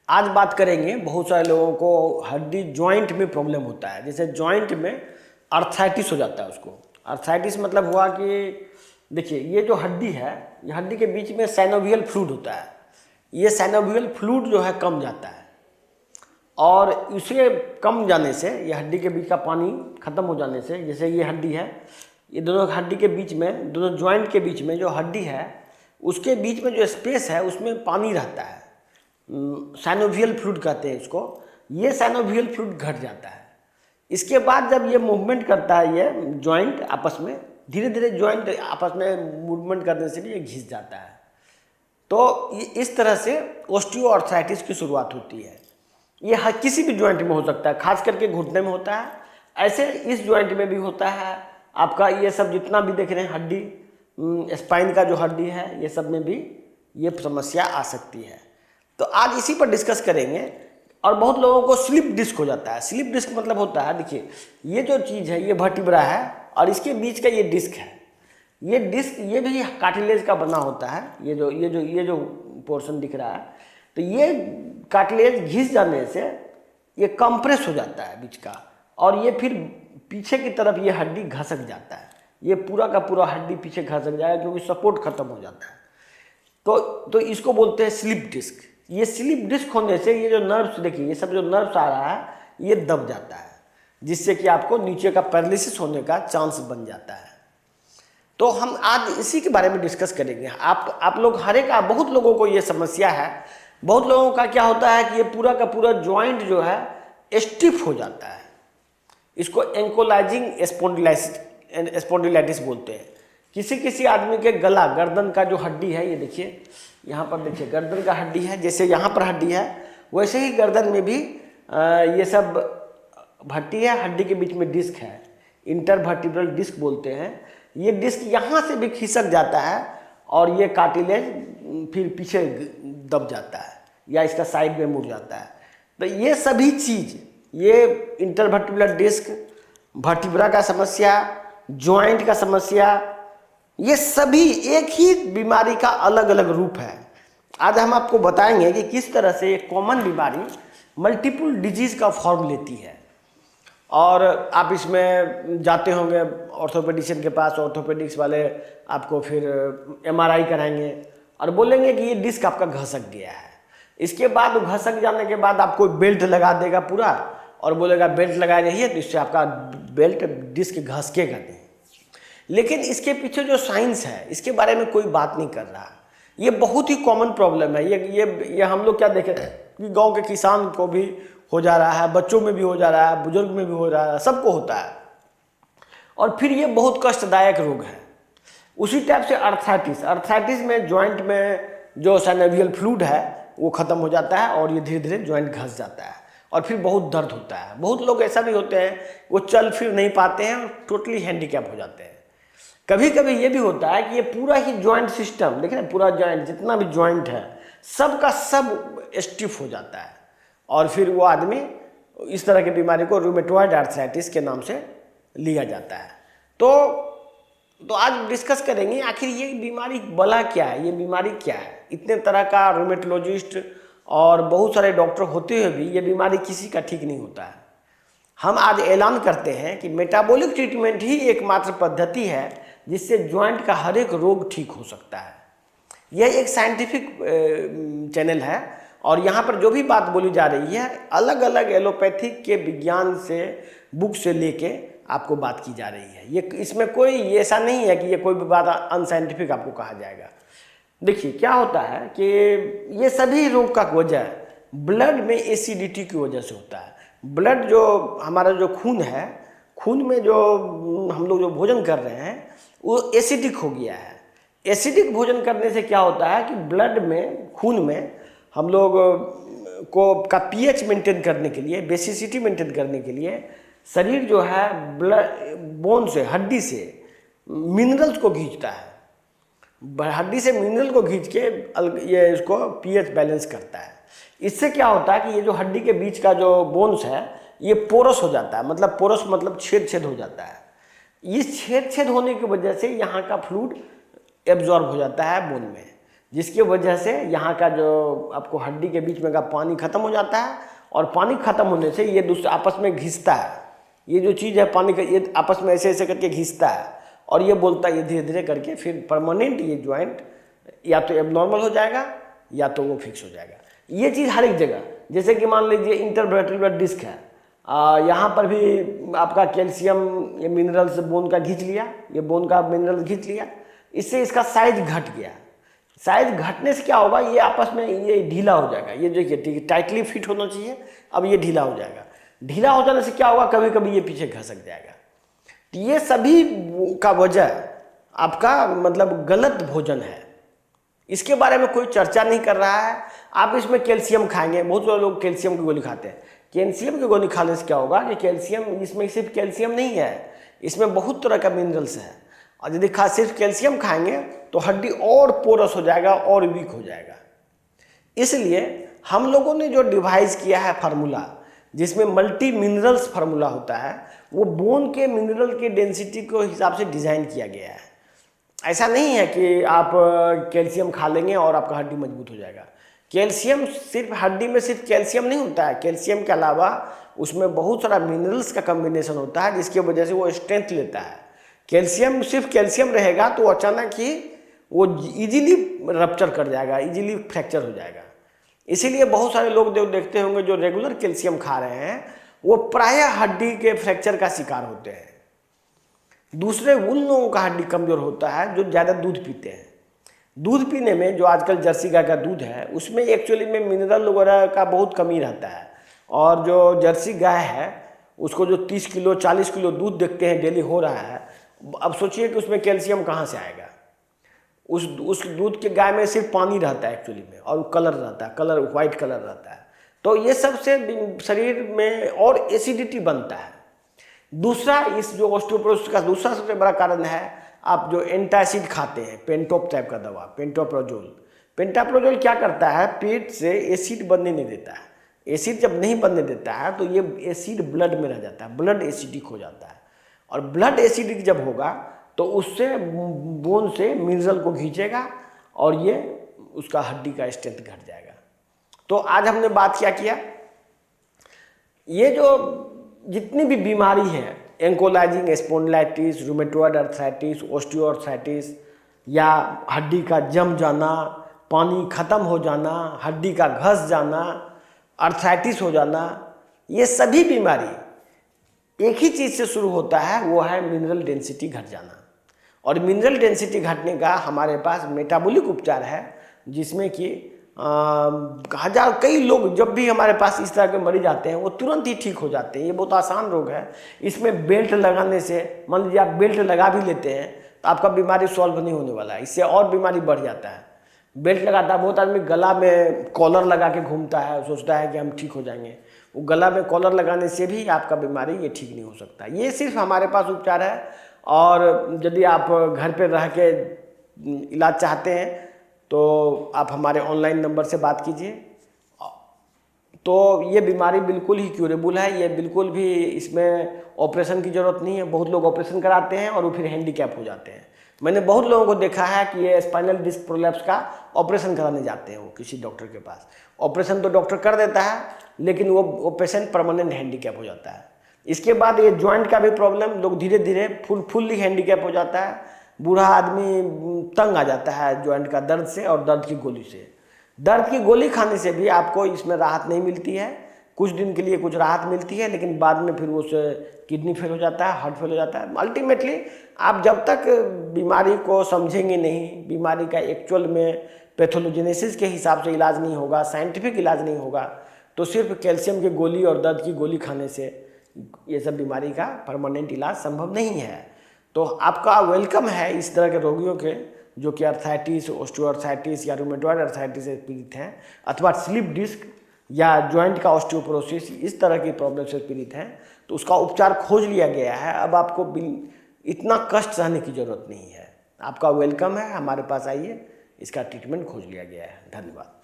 आज बात करेंगे, बहुत सारे लोगों को हड्डी जॉइंट में प्रॉब्लम होता है। जैसे जॉइंट में अर्थराइटिस हो जाता है उसको। अर्थराइटिस मतलब हुआ कि देखिए ये जो हड्डी है, ये हड्डी के बीच में साइनोवियल फ्लूइड होता है। ये साइनोवियल फ्लूइड जो है कम जाता है और इसे कम जाने से, ये हड्डी के बीच का पानी खत्म हो जाने से, जैसे ये हड्डी है, ये दोनों हड्डी के बीच में, दोनों जॉइंट के बीच में जो हड्डी है उसके बीच में जो स्पेस है उसमें पानी रहता है, साइनोवियल फ्लूइड कहते हैं इसको। ये साइनोवियल फ्लूइड घट जाता है। इसके बाद जब ये मूवमेंट करता है, ये जॉइंट आपस में धीरे धीरे जॉइंट आपस में मूवमेंट करने से ये घिस जाता है। तो इस तरह से ऑस्टियोआर्थराइटिस की शुरुआत होती है। ये किसी भी जॉइंट में हो सकता है, खास करके घुटने में होता है, ऐसे इस जॉइंट में भी होता है। आपका ये सब जितना भी देख रहे हैं हड्डी, स्पाइन का जो हड्डी है, ये सब में भी ये समस्या आ सकती है। तो आज इसी पर डिस्कस करेंगे। और बहुत लोगों को स्लिप डिस्क हो जाता है। स्लिप डिस्क मतलब होता है, देखिए ये जो चीज़ है ये वर्टिब्रा है और इसके बीच का ये डिस्क है। ये डिस्क ये भी कार्टिलेज का बना होता है। ये जो पोर्शन दिख रहा है, तो ये कार्टिलेज घिस जाने से ये कंप्रेस हो जाता है बीच का, और ये फिर पीछे की तरफ ये हड्डी घसक जाता है। ये पूरा का पूरा हड्डी पीछे घसक जाएगा क्योंकि सपोर्ट खत्म हो जाता है। तो इसको बोलते हैं स्लिप डिस्क। ये स्लिप डिस्क होने से ये जो नर्व्स, देखिए ये सब जो नर्व्स आ रहा है ये दब जाता है, जिससे कि आपको नीचे का पैरालिसिस होने का चांस बन जाता है। तो हम आज इसी के बारे में डिस्कस करेंगे। आप लोग बहुत लोगों को ये समस्या है। बहुत लोगों का क्या होता है कि ये पूरा का पूरा जॉइंट जो है स्टिफ हो जाता है। इसको एंकोलाइजिंग स्पॉन्डिलाइटिस बोलते हैं। किसी आदमी के गला, गर्दन का जो हड्डी है, ये देखिए यहाँ पर देखिए गर्दन का हड्डी है, जैसे यहाँ पर हड्डी है वैसे ही गर्दन में भी ये सब हड्डी है। हड्डी के बीच में डिस्क है, इंटरवर्टिब्रल डिस्क बोलते हैं। ये डिस्क यहाँ से भी खिसक जाता है और ये कार्टिलेज फिर पीछे दब जाता है या इसका साइड में मुड़ जाता है। तो ये सभी चीज़, ये इंटरवर्टिब्रल डिस्क, वर्टिब्रा का समस्या, जॉइंट का समस्या, ये सभी एक ही बीमारी का अलग अलग रूप है। आज हम आपको बताएंगे कि किस तरह से एक कॉमन बीमारी मल्टीपल डिजीज का फॉर्म लेती है। और आप इसमें जाते होंगे ऑर्थोपेडिशियन के पास, ऑर्थोपेडिक्स वाले आपको फिर एमआरआई कराएंगे और बोलेंगे कि ये डिस्क आपका घसक गया है। इसके बाद घसक जाने के बाद आपको बेल्ट लगा देगा पूरा और बोलेगा बेल्ट लगा रही तो इससे आपका बेल्ट डिस्क घसकेगा नहीं। लेकिन इसके पीछे जो साइंस है इसके बारे में कोई बात नहीं कर रहा। ये बहुत ही कॉमन प्रॉब्लम है। ये हम लोग क्या देख रहे हैं कि गांव के किसान को भी हो जा रहा है, बच्चों में भी हो जा रहा है, बुजुर्ग में भी हो रहा है, सबको होता है। और फिर ये बहुत कष्टदायक रोग है। उसी टाइप से अर्थराइटिस में जॉइंट में जो साइनोवियल फ्लूइड है वो ख़त्म हो जाता है और ये धीरे धीरे जॉइंट घस जाता है और फिर बहुत दर्द होता है। बहुत लोग ऐसा भी होते हैं वो चल फिर नहीं पाते हैं और टोटली हैंडीकैप हो जाते हैं। कभी कभी ये भी होता है कि ये पूरा ही जॉइंट सिस्टम, देखिए ना, पूरा जॉइंट जितना भी जॉइंट है सब का सब स्टिफ हो जाता है और फिर वो आदमी इस तरह की बीमारी को रूमेटॉइड आर्थराइटिस के नाम से लिया जाता है। तो आज डिस्कस करेंगे आखिर ये बीमारी बला क्या है, ये बीमारी क्या है। इतने तरह का रूमेटोलॉजिस्ट और बहुत सारे डॉक्टर होते हुए भी ये बीमारी किसी का ठीक नहीं होता है। हम आज ऐलान करते हैं कि मेटाबॉलिक ट्रीटमेंट ही एकमात्र पद्धति है जिससे जॉइंट का हर एक रोग ठीक हो सकता है। यह एक साइंटिफिक चैनल है और यहाँ पर जो भी बात बोली जा रही है अलग अलग एलोपैथिक के विज्ञान से, बुक से लेके आपको बात की जा रही है। ये इसमें कोई ऐसा नहीं है कि ये कोई भी बात अनसाइंटिफिक आपको कहा जाएगा। देखिए क्या होता है कि ये सभी रोग का वजह ब्लड में एसिडिटी की वजह से होता है। ब्लड जो हमारा जो खून है, खून में जो हम लोग जो भोजन कर रहे हैं वो एसिडिक हो गया है। एसिडिक भोजन करने से क्या होता है कि ब्लड में, खून में हम लोग को का पीएच मेंटेन करने के लिए, बेसिसिटी मेंटेन करने के लिए शरीर जो है बोन से, हड्डी से मिनरल्स को खींचता है। हड्डी से मिनरल को खींच के ये इसको पीएच बैलेंस करता है। इससे क्या होता है कि ये जो हड्डी के बीच का जो बोन्स है ये पोरस हो जाता है। मतलब पोरस मतलब छेद हो जाता है। इस छेद होने की वजह से यहाँ का फ्लूइड एब्जॉर्ब हो जाता है बोन में, जिसकी वजह से यहाँ का जो आपको हड्डी के बीच में का पानी खत्म हो जाता है, और पानी खत्म होने से ये दूसरे आपस में घिसता है। ये जो चीज़ है पानी का, ये आपस में ऐसे ऐसे करके घिसता है, और ये बोलता है, ये धीरे धीरे करके फिर परमानेंट ये जॉइंट या तो एबनॉर्मल हो जाएगा या तो वो फिक्स हो जाएगा। ये चीज़ हर एक जगह, जैसे कि मान लीजिए इंटरवर्टेब्रल डिस्क है, यहाँ पर भी आपका कैल्शियम ये मिनरल्स बोन का खींच लिया, ये बोन का मिनरल खींच लिया, इससे इसका साइज घट गया। साइज घटने से क्या होगा, ये आपस में ये ढीला हो जाएगा। ये देखिए टाइटली फिट होना चाहिए, अब ये ढीला हो जाएगा। ढीला हो जाने से क्या होगा, कभी कभी ये पीछे खसक जाएगा। तो ये सभी का वजह आपका मतलब गलत भोजन है। इसके बारे में कोई चर्चा नहीं कर रहा है। आप इसमें कैल्शियम खाएंगे, बहुत सारे लोग कैल्शियम की गोली खाते हैं। कैल्शियम की गोली खाने से क्या होगा कि कैल्शियम, इसमें सिर्फ कैल्शियम नहीं है, इसमें बहुत तरह का मिनरल्स है, और यदि सिर्फ कैल्शियम खाएंगे तो हड्डी और पोरस हो जाएगा और वीक हो जाएगा। इसलिए हम लोगों ने जो डिवाइस किया है फार्मूला, जिसमें मल्टी मिनरल्स फार्मूला होता है, वो बोन के मिनरल के डेंसिटी को हिसाब से डिज़ाइन किया गया है। ऐसा नहीं है कि आप कैल्शियम खा लेंगे और आपका हड्डी मजबूत हो जाएगा। कैल्शियम सिर्फ हड्डी में सिर्फ कैल्शियम नहीं होता है, कैल्शियम के अलावा उसमें बहुत सारा मिनरल्स का कम्बिनेशन होता है, जिसकी वजह से वो स्ट्रेंथ लेता है। कैल्शियम सिर्फ कैल्शियम रहेगा तो अचानक ही वो इजीली रप्चर कर जाएगा, इजीली फ्रैक्चर हो जाएगा। इसीलिए बहुत सारे लोग देखते होंगे जो रेगुलर कैल्शियम खा रहे हैं, वो प्रायः हड्डी के फ्रैक्चर का शिकार होते हैं। दूसरे उन लोगों का हड्डी कमज़ोर होता है जो ज़्यादा दूध पीते हैं। दूध पीने में जो आजकल जर्सी गाय का दूध है, उसमें एक्चुअली में मिनरल वगैरह का बहुत कमी रहता है, और जो जर्सी गाय है उसको जो 30 किलो 40 किलो दूध देखते हैं डेली हो रहा है, अब सोचिए कि उसमें कैल्शियम कहाँ से आएगा। उस दूध के गाय में सिर्फ पानी रहता है एक्चुअली में, और कलर रहता है, कलर वाइट कलर रहता है। तो ये सबसे शरीर में और एसिडिटी बनता है। दूसरा, इस जो ऑस्टियोपोरोसिस का दूसरा सबसे बड़ा कारण है, आप जो एंटासिड खाते हैं, पेंटोप टाइप का दवा, पेंटोप्रोजोल। पेंटाप्रोजोल क्या करता है, पेट से एसिड बनने नहीं देता है। एसिड जब नहीं बनने देता है तो ये एसिड ब्लड में रह जाता है, ब्लड एसिडिक हो जाता है, और ब्लड एसिडिक जब होगा तो उससे बोन से मिनरल को खींचेगा और ये उसका हड्डी का स्ट्रेंथ घट जाएगा। तो आज हमने बात क्या किया, ये जो जितनी भी बीमारी है, एंकोलाइजिंग स्पॉन्डिलाइटिस, रूमेटॉइड अर्थराइटिस, ऑस्टियोआर्थराइटिस, या हड्डी का जम जाना, पानी खत्म हो जाना, हड्डी का घस जाना, अर्थराइटिस हो जाना, ये सभी बीमारी एक ही चीज़ से शुरू होता है, वो है मिनरल डेंसिटी घट जाना। और मिनरल डेंसिटी घटने का हमारे पास मेटाबॉलिक उपचार है, जिसमें कि कई लोग जब भी हमारे पास इस तरह के मरीज आते हैं वो तुरंत ही ठीक हो जाते हैं। ये बहुत आसान रोग है। इसमें बेल्ट लगाने से, मान लीजिए आप बेल्ट लगा भी लेते हैं तो आपका बीमारी सॉल्व नहीं होने वाला है, इससे और बीमारी बढ़ जाता है। बेल्ट लगाता है, बहुत आदमी गला में कॉलर लगा के घूमता है, सोचता है कि हम ठीक हो जाएंगे। वो गला में कॉलर लगाने से भी आपका बीमारी ये ठीक नहीं हो सकता। ये सिर्फ हमारे पास उपचार है, और यदि आप घर पे रह के इलाज चाहते हैं तो आप हमारे ऑनलाइन नंबर से बात कीजिए। तो ये बीमारी बिल्कुल ही क्यूरेबल है, ये बिल्कुल भी इसमें ऑपरेशन की ज़रूरत नहीं है। बहुत लोग ऑपरेशन कराते हैं और वो फिर हैंडीकैप हो जाते हैं। मैंने बहुत लोगों को देखा है कि ये स्पाइनल डिस्क प्रोलैप्स का ऑपरेशन कराने जाते हैं वो किसी डॉक्टर के पास। ऑपरेशन तो डॉक्टर कर देता है, लेकिन वो पेशेंट परमानेंट हैंडीकैप हो जाता है। इसके बाद ये जॉइंट का भी प्रॉब्लम, लोग धीरे धीरे फुल्ली हैंडीकैप हो जाता है। बूढ़ा आदमी तंग आ जाता है जॉइंट का दर्द से और दर्द की गोली से। दर्द की गोली खाने से भी आपको इसमें राहत नहीं मिलती है, कुछ दिन के लिए कुछ राहत मिलती है, लेकिन बाद में फिर उससे किडनी फेल हो जाता है, हार्ट फेल हो जाता है। अल्टीमेटली आप जब तक बीमारी को समझेंगे नहीं, बीमारी का एक्चुअल में पैथोलोजेनेसिस के हिसाब से इलाज नहीं होगा, साइंटिफिक इलाज नहीं होगा, तो सिर्फ कैल्शियम की गोली और दर्द की गोली खाने से ये सब बीमारी का परमानेंट इलाज संभव नहीं है। तो आपका वेलकम है इस तरह के रोगियों के जो कि अर्थराइटिस, ऑस्टियोआर्थराइटिस या रूमेटॉइड अर्थराइटिस से पीड़ित हैं, अथवा स्लिप डिस्क या जॉइंट का ऑस्टियोपोरोसिस, इस तरह की प्रॉब्लम से पीड़ित हैं। तो उसका उपचार खोज लिया गया है। अब आपको इतना कष्ट सहने की ज़रूरत नहीं है। आपका वेलकम है, हमारे पास आइए, इसका ट्रीटमेंट खोज लिया गया है। धन्यवाद।